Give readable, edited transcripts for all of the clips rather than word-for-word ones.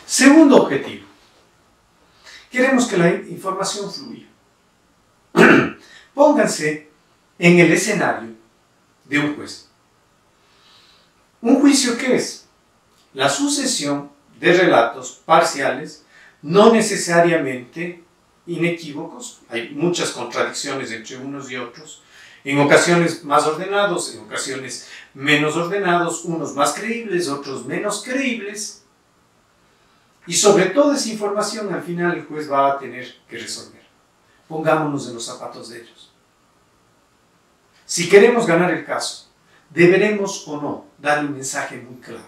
Segundo objetivo. Queremos que la información fluya. Pónganse en el escenario de un juez. ¿Un juicio qué es? La sucesión de relatos parciales, no necesariamente inequívocos. Hay muchas contradicciones entre unos y otros. En ocasiones más ordenados, en ocasiones menos ordenados, unos más creíbles, otros menos creíbles. Y sobre toda esa información, al final el juez va a tener que resolver. Pongámonos en los zapatos de ellos. Si queremos ganar el caso, ¿deberemos o no darle un mensaje muy claro?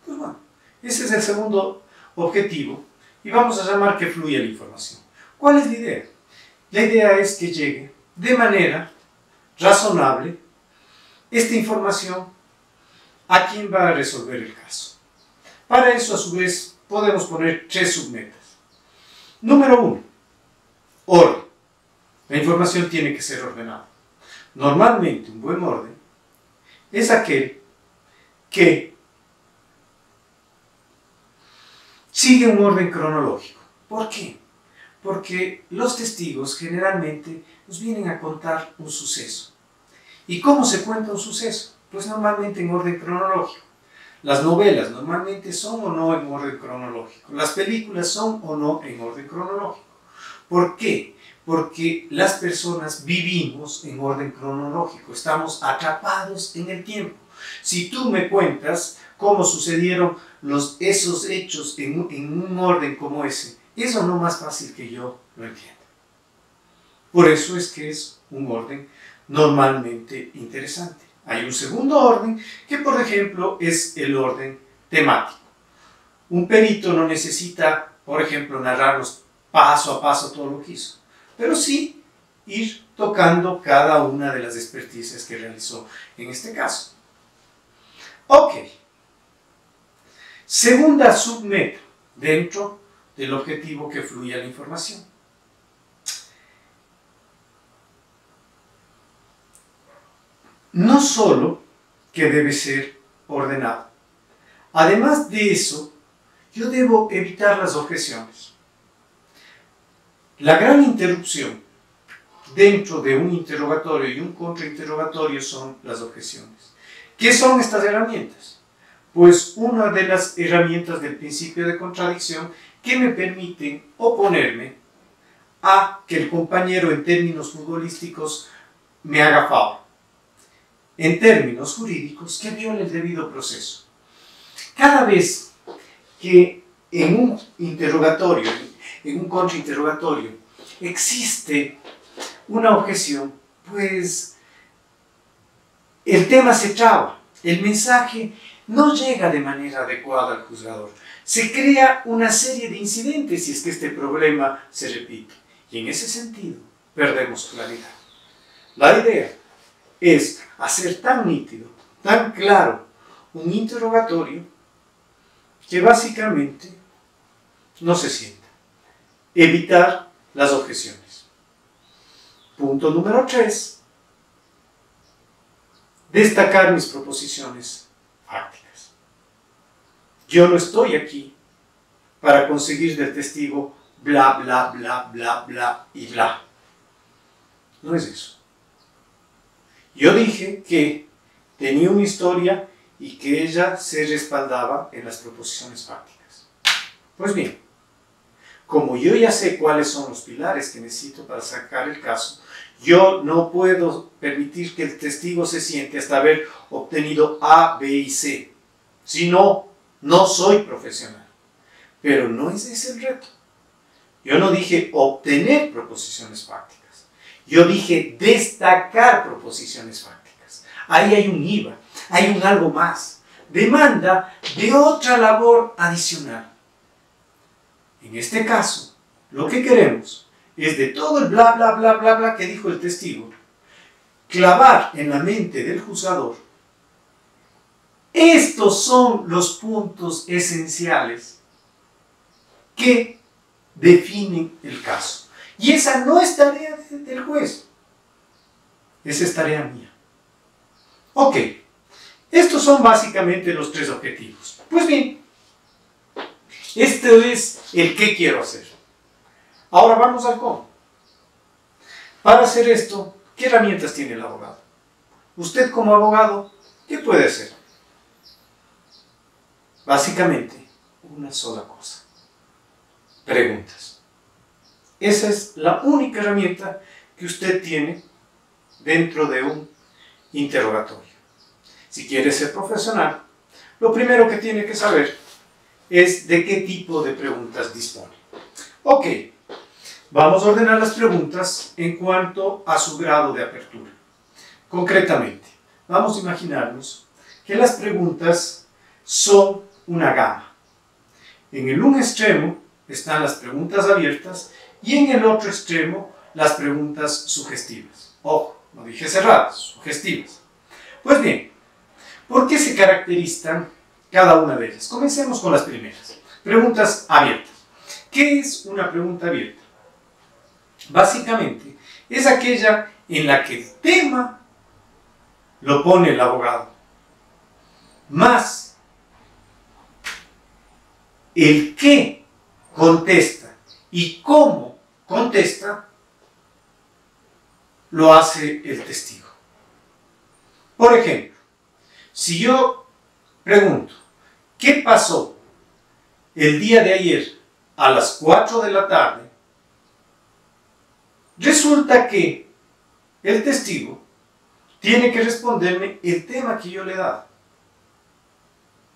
Pues bueno, ese es el segundo objetivo y vamos a llamar que fluya la información. ¿Cuál es la idea? La idea es que llegue de manera razonable esta información a quien va a resolver el caso. Para eso, a su vez, podemos poner tres submetas. Número 1, orden. La información tiene que ser ordenada. Normalmente, un buen orden es aquel que sigue un orden cronológico. ¿Por qué? Porque los testigos generalmente nos vienen a contar un suceso. ¿Y cómo se cuenta un suceso? Pues normalmente en orden cronológico. Las novelas normalmente son o no en orden cronológico. Las películas son o no en orden cronológico. ¿Por qué? Porque las personas vivimos en orden cronológico. Estamos atrapados en el tiempo. Si tú me cuentas cómo sucedieron esos hechos en un orden como ese, es o no más fácil que yo lo entienda. Por eso es que es un orden normalmente interesante. Hay un segundo orden que, por ejemplo, es el orden temático. Un perito no necesita, por ejemplo, narrarnos paso a paso todo lo que hizo, pero sí ir tocando cada una de las experticias que realizó en este caso. Ok. Segunda submeta dentro del objetivo que fluya la información. No solo que debe ser ordenado. Además de eso, yo debo evitar las objeciones. La gran interrupción dentro de un interrogatorio y un contrainterrogatorio son las objeciones. ¿Qué son estas herramientas? Pues una de las herramientas del principio de contradicción que me permiten oponerme a que el compañero en términos futbolísticos me haga favor. En términos jurídicos, que viole el debido proceso. Cada vez que en un interrogatorio, en un contrainterrogatorio, existe una objeción, pues el tema se traba, el mensaje no llega de manera adecuada al juzgador. Se crea una serie de incidentes si es que este problema se repite. Y en ese sentido, perdemos claridad. La idea es hacer tan nítido, tan claro un interrogatorio que básicamente no se sienta. Evitar las objeciones. Punto número 3. Destacar mis proposiciones fácticas. Yo no estoy aquí para conseguir del testigo bla, bla, bla, bla, bla y bla. No es eso. Yo dije que tenía una historia y que ella se respaldaba en las proposiciones fácticas. Pues bien, como yo ya sé cuáles son los pilares que necesito para sacar el caso, yo no puedo permitir que el testigo se siente hasta haber obtenido A, B y C. Si no, no soy profesional. Pero no es ese el reto. Yo no dije obtener proposiciones fácticas. Yo dije destacar proposiciones fácticas. Ahí hay un IVA, hay un algo más. Demanda de otra labor adicional. En este caso, lo que queremos es de todo el bla, bla, bla, bla, bla que dijo el testigo, clavar en la mente del juzgador. Estos son los puntos esenciales que definen el caso. Y esa no es tarea del juez. Esa es tarea mía. Ok. Estos son básicamente los 3 objetivos. Pues bien, Este es el qué quiero hacer. Ahora vamos al cómo. Para hacer esto, ¿qué herramientas tiene el abogado? Usted como abogado, ¿qué puede hacer? Básicamente, una sola cosa. Preguntas. Esa es la única herramienta que usted tiene dentro de un interrogatorio. Si quiere ser profesional, lo primero que tiene que saber es de qué tipo de preguntas dispone. Ok, vamos a ordenar las preguntas en cuanto a su grado de apertura. Concretamente, vamos a imaginarnos que las preguntas son una gama. En el un extremo están las preguntas abiertas y en el otro extremo las preguntas sugestivas. Ojo, no dije cerradas, sugestivas. Pues bien, ¿por qué se caracterizan cada una de ellas? Comencemos con las primeras. Preguntas abiertas. ¿Qué es una pregunta abierta? Básicamente, es aquella en la que el tema lo pone el abogado, más el qué contesta y cómo contesta lo hace el testigo. Por ejemplo, si yo pregunto, ¿qué pasó el día de ayer a las 4 de la tarde? Resulta que el testigo tiene que responderme el tema que yo le he dado.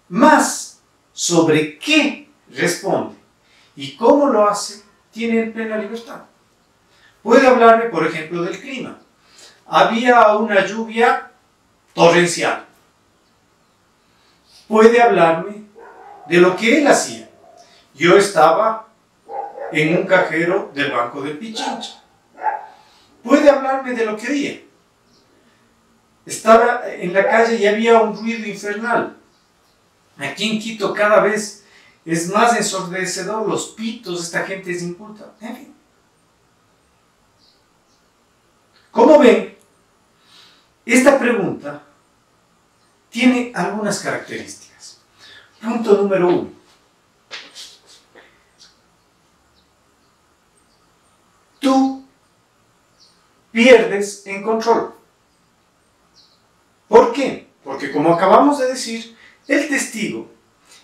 Más sobre qué responde y cómo lo hace, tiene plena libertad. Puede hablarme, por ejemplo, del clima. Había una lluvia torrencial. Puede hablarme de lo que él hacía. Yo estaba en un cajero del Banco del Pichincha. Puede hablarme de lo que oía. Estaba en la calle y había un ruido infernal. Aquí en Quito cada vez es más ensordecedor, los pitos, esta gente es inculta. En fin. Como ven, esta pregunta tiene algunas características. Punto número 1. Tú pierdes en control. ¿Por qué? Porque como acabamos de decir, el testigo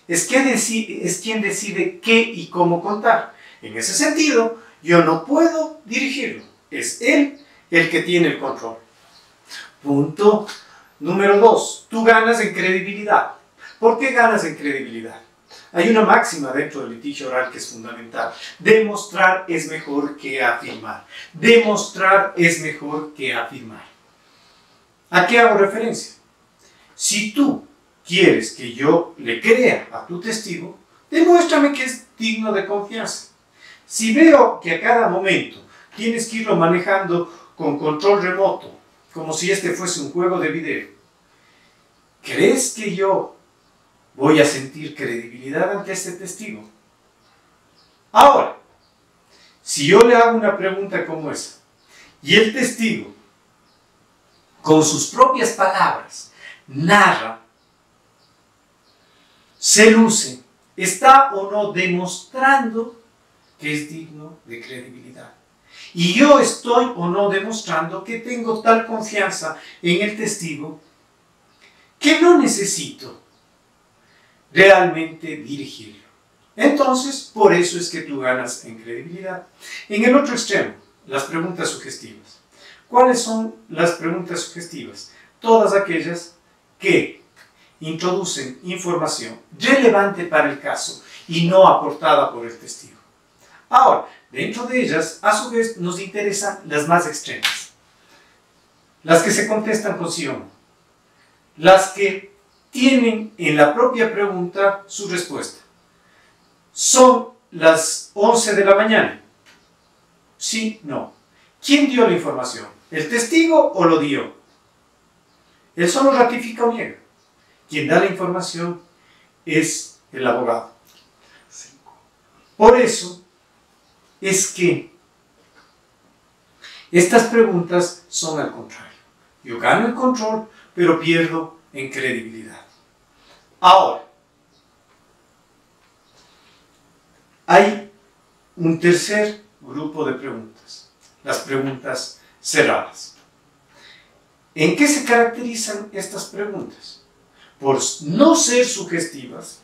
es quien decide qué y cómo contar. En ese sentido, yo no puedo dirigirlo. Es él el que tiene el control. Punto número 2. Tú ganas en credibilidad. ¿Por qué ganas en credibilidad? Hay una máxima dentro del litigio oral que es fundamental. Demostrar es mejor que afirmar. Demostrar es mejor que afirmar. ¿A qué hago referencia? Si tú quieres que yo le crea a tu testigo, demuéstrame que es digno de confianza. Si veo que a cada momento tienes que irlo manejando con control remoto, como si este fuese un juego de video, ¿crees que yo voy a sentir credibilidad ante este testigo? Ahora, si yo le hago una pregunta como esa, y el testigo, con sus propias palabras, narra, se luce, está o no demostrando que es digno de credibilidad. Y yo estoy o no demostrando que tengo tal confianza en el testigo que no necesito realmente dirigirlo. Entonces, por eso es que tú ganas en credibilidad. En el otro extremo, las preguntas sugestivas. ¿Cuáles son las preguntas sugestivas? Todas aquellas que introducen información relevante para el caso y no aportada por el testigo. Ahora, dentro de ellas, a su vez, nos interesan las más extremas. Las que se contestan con sí o no. Las que tienen en la propia pregunta su respuesta. ¿Son las 11 de la mañana? Sí, no. ¿Quién dio la información? ¿El testigo o lo dio? Él solo ratifica o niega. Quien da la información es el abogado. Por eso es que estas preguntas son al contrario. Yo gano el control, pero pierdo en credibilidad. Ahora, Hay un tercer grupo de preguntas, las preguntas cerradas. ¿En qué se caracterizan estas preguntas? Por no ser sugestivas,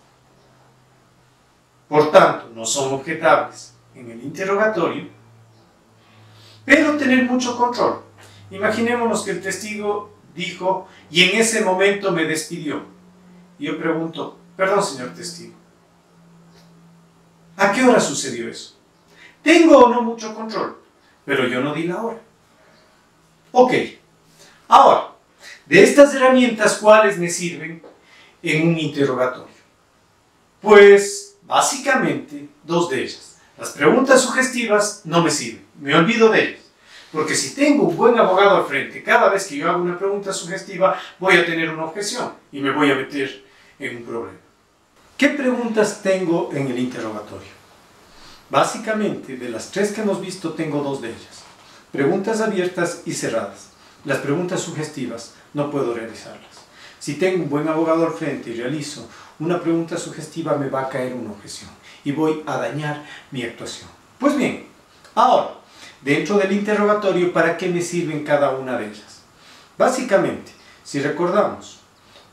por tanto no son objetables en el interrogatorio, pero tener mucho control. Imaginémonos que el testigo dijo, y en ese momento me despidió. Y yo pregunto, perdón señor testigo, ¿a qué hora sucedió eso? Tengo o no mucho control, pero yo no di la hora. Ok, ahora, de estas herramientas, ¿cuáles me sirven en un interrogatorio? Pues, básicamente, dos de ellas. Las preguntas sugestivas no me sirven, me olvido de ellas. Porque si tengo un buen abogado al frente, cada vez que yo hago una pregunta sugestiva, voy a tener una objeción y me voy a meter en un problema. ¿Qué preguntas tengo en el interrogatorio? Básicamente, de las tres que hemos visto, tengo dos de ellas. Preguntas abiertas y cerradas. Las preguntas sugestivas no puedo realizarlas. Si tengo un buen abogado al frente y realizo una pregunta sugestiva, me va a caer una objeción y voy a dañar mi actuación. Pues bien, ahora, dentro del interrogatorio, ¿para qué me sirven cada una de ellas? Básicamente, si recordamos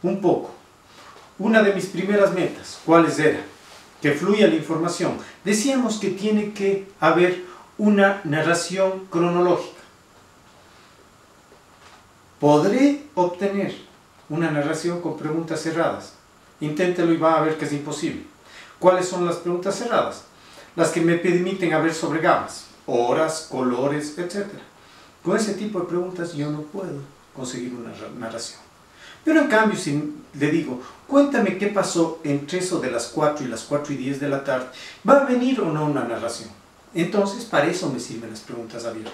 un poco, una de mis primeras metas, ¿cuáles eran? Que fluya la información. Decíamos que tiene que haber una narración cronológica. ¿Podré obtener una narración con preguntas cerradas? Inténtelo y va a ver que es imposible. ¿Cuáles son las preguntas cerradas? Las que me permiten hablar sobre gamas, horas, colores, etc. Con ese tipo de preguntas yo no puedo conseguir una narración. Pero en cambio, si le digo, cuéntame qué pasó entre eso de las 4 y las 4:10 de la tarde, ¿va a venir o no una narración? Entonces, para eso me sirven las preguntas abiertas.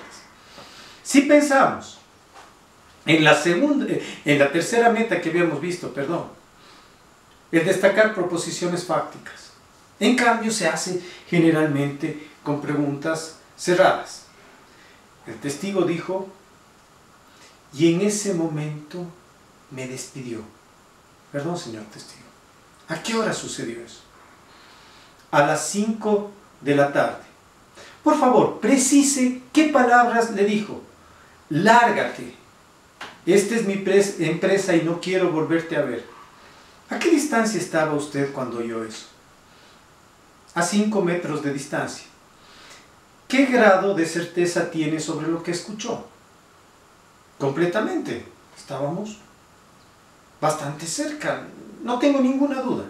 Si pensamos en la tercera meta que habíamos visto, el destacar proposiciones fácticas. En cambio, se hace generalmente con preguntas cerradas. El testigo dijo, y en ese momento me despidió. Perdón, señor testigo. ¿A qué hora sucedió eso? A las 5 de la tarde. Por favor, precise qué palabras le dijo. Lárgate. Esta es mi empresa y no quiero volverte a ver. ¿A qué distancia estaba usted cuando oyó eso? A 5 metros de distancia. ¿Qué grado de certeza tiene sobre lo que escuchó? Completamente. Estábamos bastante cerca, no tengo ninguna duda.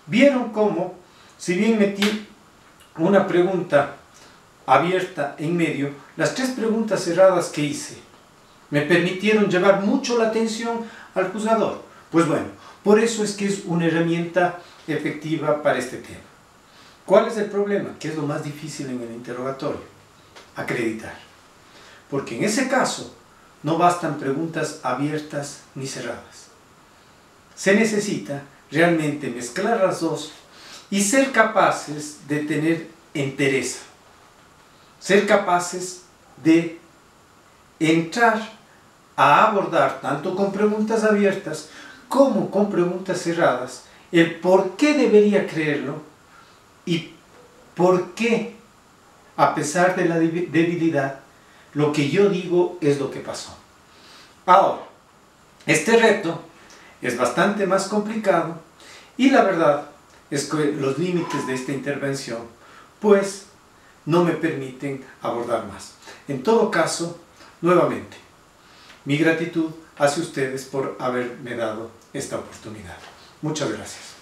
¿Vieron cómo, si bien metí una pregunta abierta en medio, las tres preguntas cerradas que hice me permitieron llevar mucho la atención al juzgador? Pues bueno, por eso es que es una herramienta efectiva para este tema. ¿Cuál es el problema? ¿Qué es lo más difícil en el interrogatorio? Acreditar. Porque en ese caso no bastan preguntas abiertas ni cerradas. Se necesita realmente mezclar las dos y ser capaces de tener entereza. Ser capaces de entrar a abordar, tanto con preguntas abiertas como con preguntas cerradas, el por qué debería creerlo y por qué, a pesar de la debilidad, lo que yo digo es lo que pasó. Ahora, este reto es bastante más complicado y la verdad es que los límites de esta intervención pues no me permiten abordar más. En todo caso, nuevamente, mi gratitud hacia ustedes por haberme dado esta oportunidad. Muchas gracias.